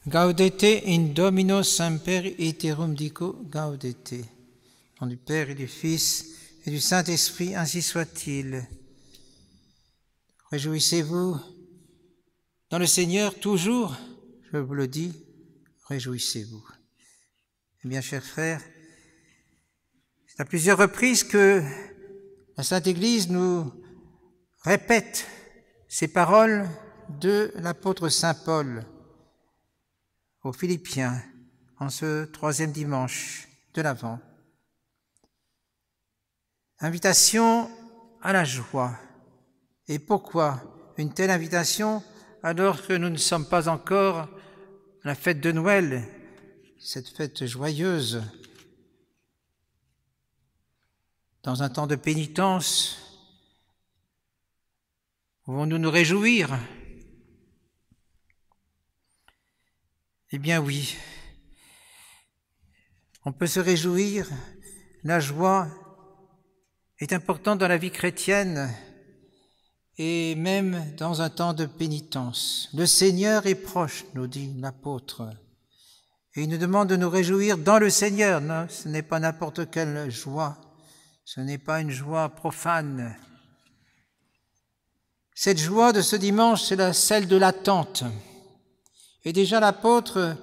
Gaudete in Domino Semper Iterum dico gaudete. Au nom du Père et du Fils et du Saint-Esprit, ainsi soit-il. Réjouissez-vous dans le Seigneur toujours, je vous le dis, réjouissez-vous. Eh bien, chers frères, c'est à plusieurs reprises que la Sainte Église nous répète ces paroles de l'apôtre Saint Paul aux Philippiens en ce troisième dimanche de l'Avent. Invitation à la joie. Et pourquoi une telle invitation alors que nous ne sommes pas encore à la fête de Noël, cette fête joyeuse, dans un temps de pénitence? Pouvons-nous nous réjouir? Eh bien oui, on peut se réjouir. La joie est importante dans la vie chrétienne et même dans un temps de pénitence. Le Seigneur est proche, nous dit l'apôtre, et il nous demande de nous réjouir dans le Seigneur. Non, ce n'est pas n'importe quelle joie, ce n'est pas une joie profane. Cette joie de ce dimanche, c'est celle de l'attente. Et déjà l'apôtre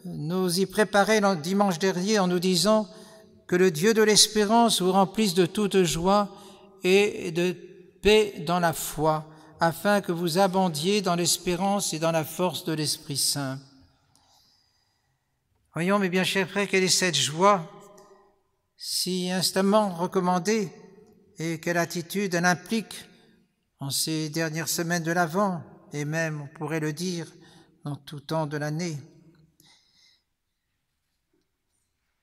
nous y préparait le dimanche dernier en nous disant que le Dieu de l'espérance vous remplisse de toute joie et de paix dans la foi, afin que vous abondiez dans l'espérance et dans la force de l'Esprit Saint. Voyons, mes bien chers frères, quelle est cette joie si instamment recommandée et quelle attitude elle implique en ces dernières semaines de l'Avent, et même, on pourrait le dire, dans tout temps de l'année.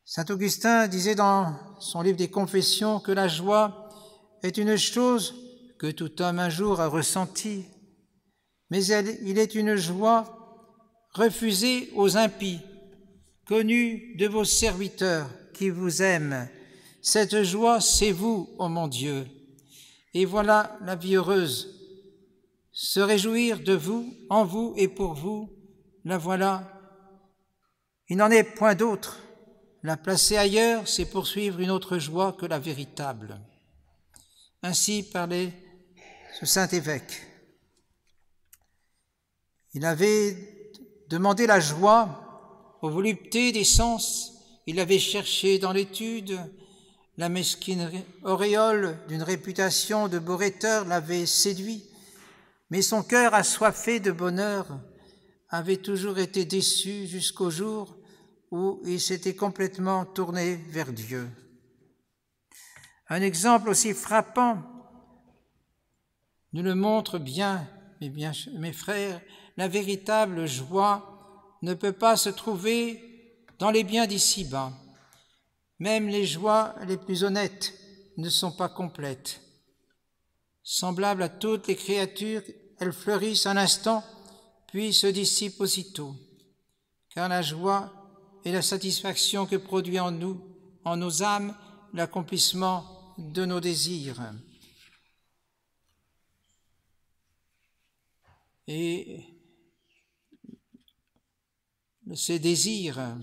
Saint Augustin disait dans son livre des Confessions que la joie est une chose que tout homme un jour a ressentie, mais il est une joie refusée aux impies, connue de vos serviteurs qui vous aiment. Cette joie, c'est vous, ô mon Dieu. Et voilà la vie heureuse. Se réjouir de vous, en vous et pour vous, la voilà. Il n'en est point d'autre. La placer ailleurs, c'est poursuivre une autre joie que la véritable. Ainsi parlait ce saint évêque. Il avait demandé la joie aux voluptés des sens. Il avait cherché dans l'étude. La mesquine auréole d'une réputation de beau rhéteur l'avait séduit. Mais son cœur assoiffé de bonheur avait toujours été déçu jusqu'au jour où il s'était complètement tourné vers Dieu. Un exemple aussi frappant nous le montre bien, mes frères, la véritable joie ne peut pas se trouver dans les biens d'ici-bas. Même les joies les plus honnêtes ne sont pas complètes. Semblables à toutes les créatures, elles fleurissent un instant, puis se dissipent aussitôt. Car la joie est la satisfaction que produit en nous, en nos âmes, l'accomplissement de nos désirs. Et ces désirs,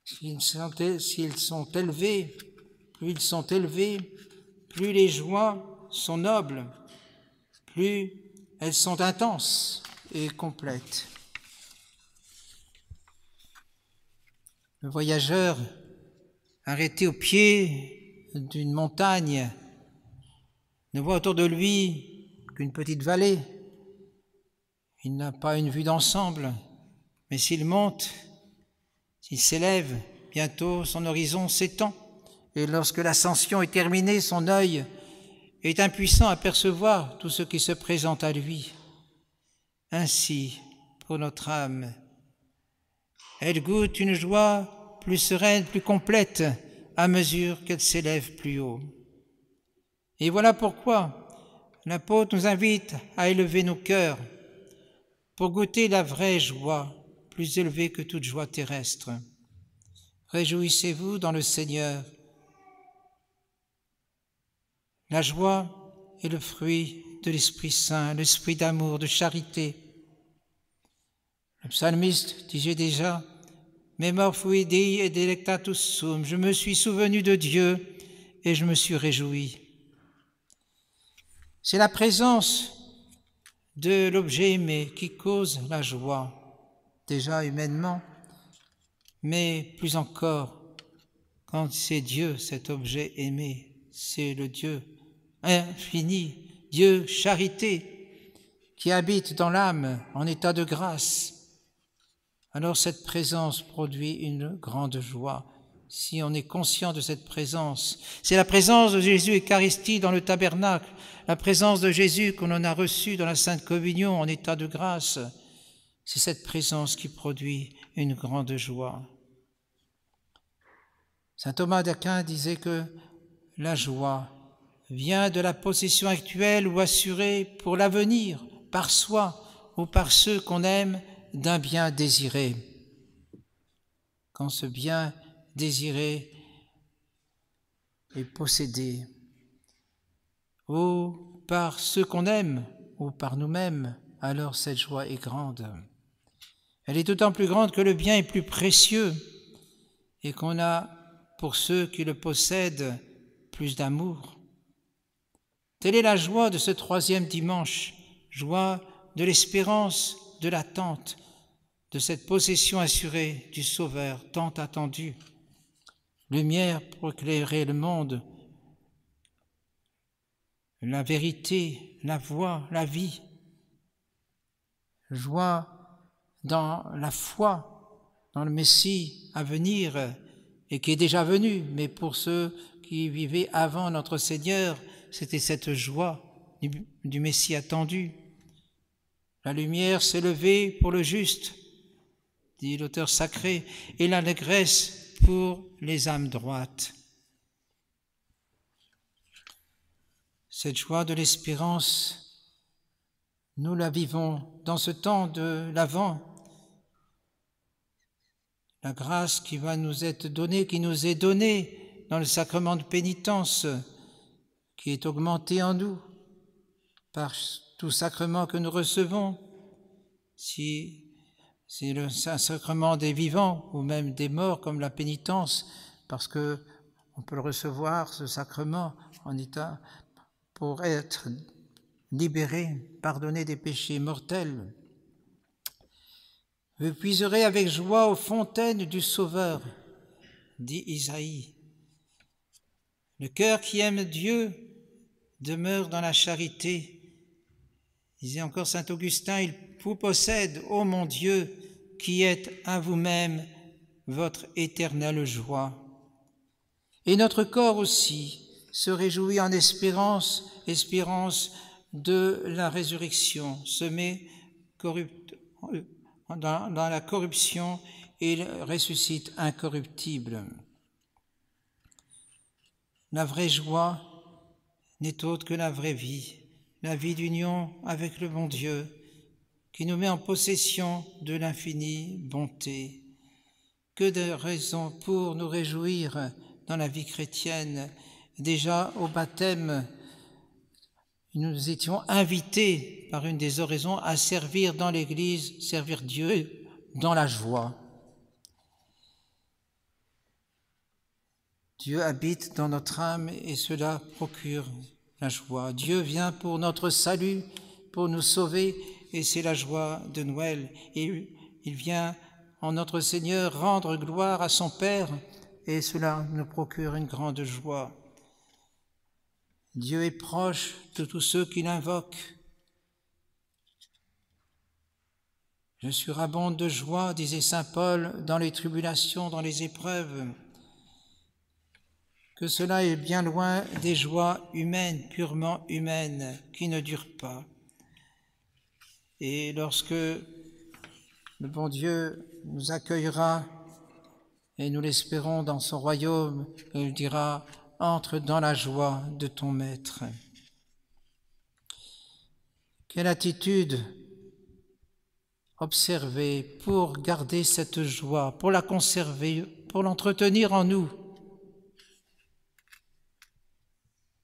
s'ils sont élevés, plus les joies sont nobles, plus elles sont intenses et complètes. Le voyageur, arrêté au pied d'une montagne, ne voit autour de lui qu'une petite vallée. Il n'a pas une vue d'ensemble, mais s'il monte, s'il s'élève, bientôt son horizon s'étend. Et lorsque l'ascension est terminée, son œil est impuissant à percevoir tout ce qui se présente à lui. Ainsi, pour notre âme, elle goûte une joie plus sereine, plus complète, à mesure qu'elle s'élève plus haut. Et voilà pourquoi l'apôtre nous invite à élever nos cœurs pour goûter la vraie joie, plus élevée que toute joie terrestre. Réjouissez-vous dans le Seigneur. La joie est le fruit de l'Esprit Saint, l'esprit d'amour, de charité. Le psalmiste disait déjà « Memor fui Dei et delectatus sum » « Je me suis souvenu de Dieu et je me suis réjoui ». C'est la présence de l'objet aimé qui cause la joie, déjà humainement, mais plus encore quand c'est Dieu, cet objet aimé, c'est le Dieu infini, Dieu charité, qui habite dans l'âme en état de grâce. Alors cette présence produit une grande joie. Si on est conscient de cette présence, c'est la présence de Jésus Eucharistie dans le tabernacle, la présence de Jésus qu'on en a reçu dans la Sainte Communion en état de grâce. C'est cette présence qui produit une grande joie. Saint Thomas d'Aquin disait que la joie vient de la possession actuelle ou assurée pour l'avenir, par soi ou par ceux qu'on aime, d'un bien désiré. Quand ce bien désiré est possédé, ou par ceux qu'on aime, ou par nous-mêmes, alors cette joie est grande. Elle est d'autant plus grande que le bien est plus précieux et qu'on a, pour ceux qui le possèdent, plus d'amour. Telle est la joie de ce troisième dimanche, joie de l'espérance, de l'attente, de cette possession assurée du Sauveur tant attendu. Lumière pour éclairer le monde, la vérité, la voie, la vie. Joie dans la foi, dans le Messie à venir et qui est déjà venu, mais pour ceux qui vivaient avant notre Seigneur, c'était cette joie du Messie attendu. La lumière s'est levée pour le juste, dit l'auteur sacré, et l'allégresse pour les âmes droites. Cette joie de l'espérance, nous la vivons dans ce temps de l'Avent. La grâce qui va nous être donnée, qui nous est donnée dans le sacrement de pénitence, qui est augmenté en nous par tout sacrement que nous recevons, si c'est le sacrement des vivants ou même des morts comme la pénitence, parce que on peut le recevoir, ce sacrement, en état pour être libéré, pardonné des péchés mortels. Vous puiserez avec joie aux fontaines du Sauveur, dit Isaïe. Le cœur qui aime Dieu demeure dans la charité. Disait encore saint Augustin, il vous possède, ô mon Dieu, qui êtes à vous-même votre éternelle joie. Et notre corps aussi se réjouit en espérance de la résurrection, se met dans la corruption et il ressuscite incorruptible. La vraie joie n'est autre que la vraie vie, la vie d'union avec le bon Dieu, qui nous met en possession de l'infinie bonté. Que de raisons pour nous réjouir dans la vie chrétienne. Déjà au baptême, nous étions invités par une des oraisons à servir dans l'Église, servir Dieu dans la joie. Dieu habite dans notre âme et cela procure la joie. Dieu vient pour notre salut, pour nous sauver, et c'est la joie de Noël. Et il vient en notre Seigneur rendre gloire à son Père, et cela nous procure une grande joie. Dieu est proche de tous ceux qui l'invoquent. Je surabonde de joie, disait saint Paul, dans les tribulations, dans les épreuves. Que cela est bien loin des joies humaines, purement humaines, qui ne durent pas. Et lorsque le bon Dieu nous accueillera, et nous l'espérons dans son royaume, il dira « Entre dans la joie de ton Maître ». Quelle attitude observer pour garder cette joie, pour la conserver, pour l'entretenir en nous,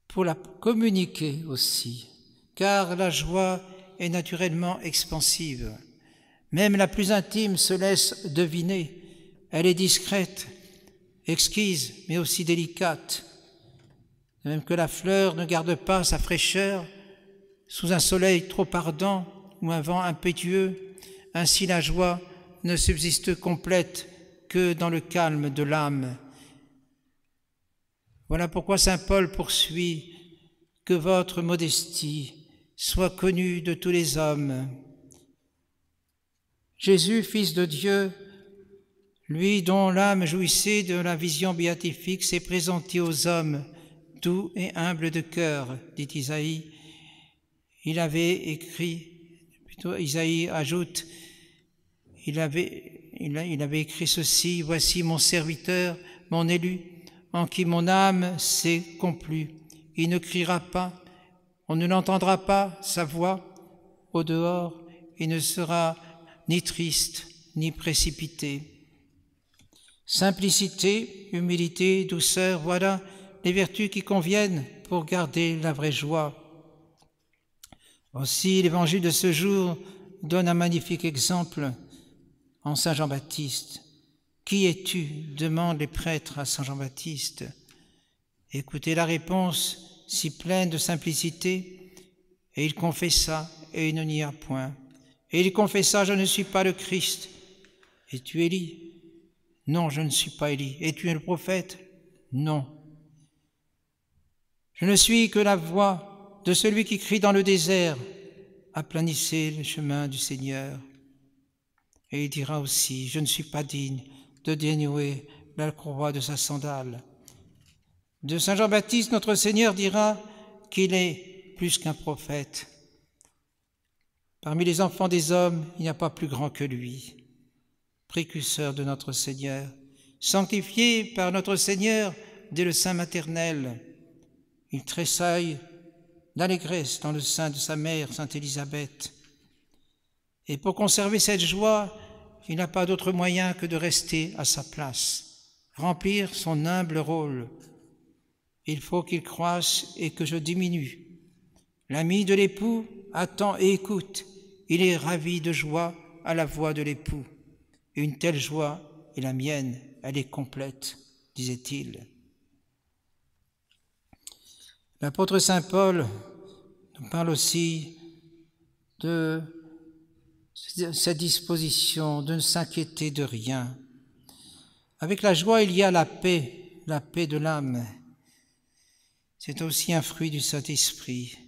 pour la communiquer aussi, car la joie est naturellement expansive. Même la plus intime se laisse deviner. Elle est discrète, exquise, mais aussi délicate. De même que la fleur ne garde pas sa fraîcheur sous un soleil trop ardent ou un vent impétueux, ainsi la joie ne subsiste complète que dans le calme de l'âme. Voilà pourquoi saint Paul poursuit « Que votre modestie soit connue de tous les hommes ». Jésus, Fils de Dieu, lui dont l'âme jouissait de la vision béatifique, s'est présenté aux hommes doux et humbles de cœur, dit Isaïe. Isaïe ajoute, il avait écrit ceci, « Voici mon serviteur, mon élu, en qui mon âme s'est complue. Il ne criera pas, on ne l'entendra pas, sa voix. Au dehors, il ne sera ni triste, ni précipité. » Simplicité, humilité, douceur, voilà les vertus qui conviennent pour garder la vraie joie. Aussi, l'évangile de ce jour donne un magnifique exemple en Saint Jean-Baptiste. « Qui es-tu » demandent les prêtres à Saint Jean-Baptiste. Écoutez la réponse si pleine de simplicité. Et il confessa, et il ne nia point. Et il confessa, « Je ne suis pas le Christ. » « Es-tu Élie » ? « Non, je ne suis pas Élie. » « Es-tu le prophète » ? « Non. » « Je ne suis que la voix de celui qui crie dans le désert. Aplanissez le chemin du Seigneur. » Et il dira aussi, « Je ne suis pas digne de dénouer la courroie de sa sandale. » De saint Jean-Baptiste, notre Seigneur dira qu'il est plus qu'un prophète. Parmi les enfants des hommes, il n'y a pas plus grand que lui. Précurseur de notre Seigneur, sanctifié par notre Seigneur dès le sein maternel, il tressaille d'allégresse dans le sein de sa mère, sainte Élisabeth. Et pour conserver cette joie, il n'a pas d'autre moyen que de rester à sa place, remplir son humble rôle. Il faut qu'il croisse et que je diminue. L'ami de l'époux attend et écoute. Il est ravi de joie à la voix de l'époux. Une telle joie est la mienne, elle est complète, disait-il. L'apôtre saint Paul nous parle aussi de cette disposition de ne s'inquiéter de rien. Avec la joie, il y a la paix de l'âme. C'est aussi un fruit du Saint-Esprit.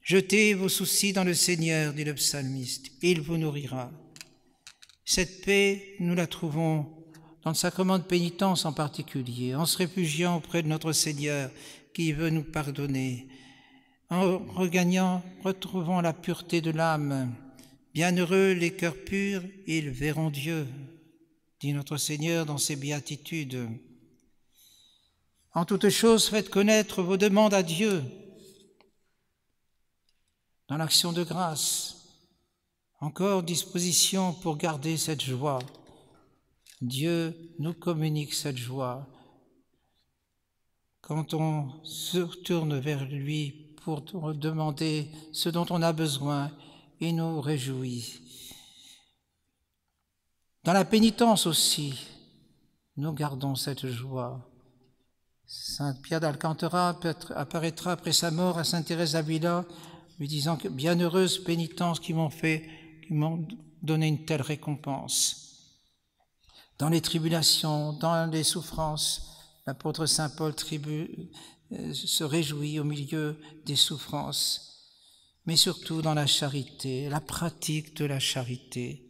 Jetez vos soucis dans le Seigneur, dit le psalmiste, il vous nourrira. Cette paix, nous la trouvons dans le sacrement de pénitence en particulier, en se réfugiant auprès de notre Seigneur qui veut nous pardonner, en retrouvant la pureté de l'âme. Bienheureux les cœurs purs, ils verront Dieu, dit notre Seigneur dans ses béatitudes. En toutes choses, faites connaître vos demandes à Dieu dans l'action de grâce. Encore disposition pour garder cette joie. Dieu nous communique cette joie. Quand on se tourne vers lui pour demander ce dont on a besoin, il nous réjouit. Dans la pénitence aussi, nous gardons cette joie. Saint Pierre d'Alcantara apparaîtra après sa mort à Sainte Thérèse d'Avila, lui disant que bienheureuse pénitence qui m'ont donné une telle récompense. Dans les tribulations, dans les souffrances, l'apôtre saint Paul se réjouit au milieu des souffrances, mais surtout dans la charité, la pratique de la charité.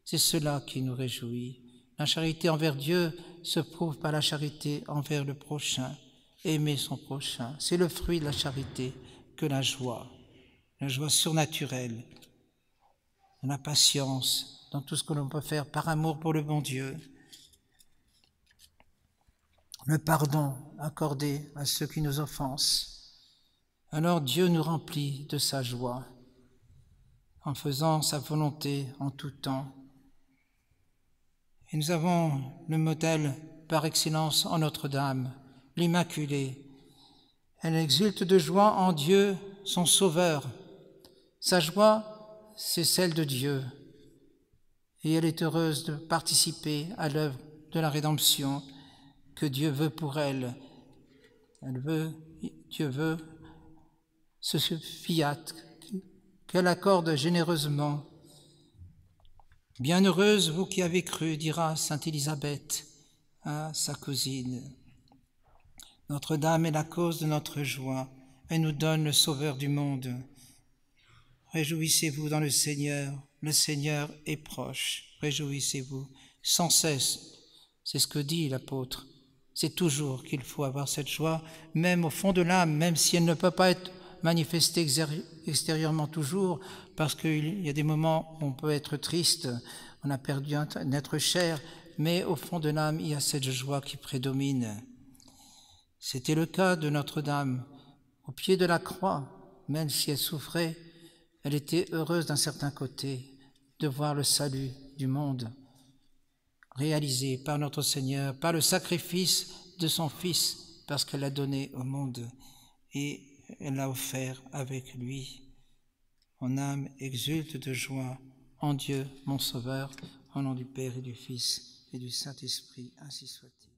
C'est cela qui nous réjouit. La charité envers Dieu se prouve par la charité envers le prochain. Aimer son prochain, c'est le fruit de la charité que la joie surnaturelle, dans la patience, dans tout ce que l'on peut faire par amour pour le bon Dieu. Le pardon accordé à ceux qui nous offensent. Alors Dieu nous remplit de sa joie en faisant sa volonté en tout temps. Et nous avons le modèle par excellence en Notre-Dame, l'Immaculée. Elle exulte de joie en Dieu, son Sauveur. Sa joie, c'est celle de Dieu. et elle est heureuse de participer à l'œuvre de la rédemption que Dieu veut pour elle. Dieu veut ce fiat qu'elle accorde généreusement. Bienheureuse vous qui avez cru, dira sainte Élisabeth à sa cousine. Notre-Dame est la cause de notre joie. Elle nous donne le Sauveur du monde. Réjouissez-vous dans le Seigneur est proche. Réjouissez-vous sans cesse. C'est ce que dit l'apôtre. C'est toujours qu'il faut avoir cette joie, même au fond de l'âme, même si elle ne peut pas être manifestée extérieurement toujours, parce qu'il y a des moments où on peut être triste, on a perdu un être cher, mais au fond de l'âme, il y a cette joie qui prédomine. C'était le cas de Notre-Dame. Au pied de la croix, même si elle souffrait, elle était heureuse d'un certain côté de voir le salut du monde réalisé par notre Seigneur, par le sacrifice de son Fils, parce qu'elle l'a donné au monde et elle l'a offert avec lui. Mon âme exulte de joie en Dieu, mon Sauveur, au nom du Père et du Fils et du Saint-Esprit, ainsi soit-il.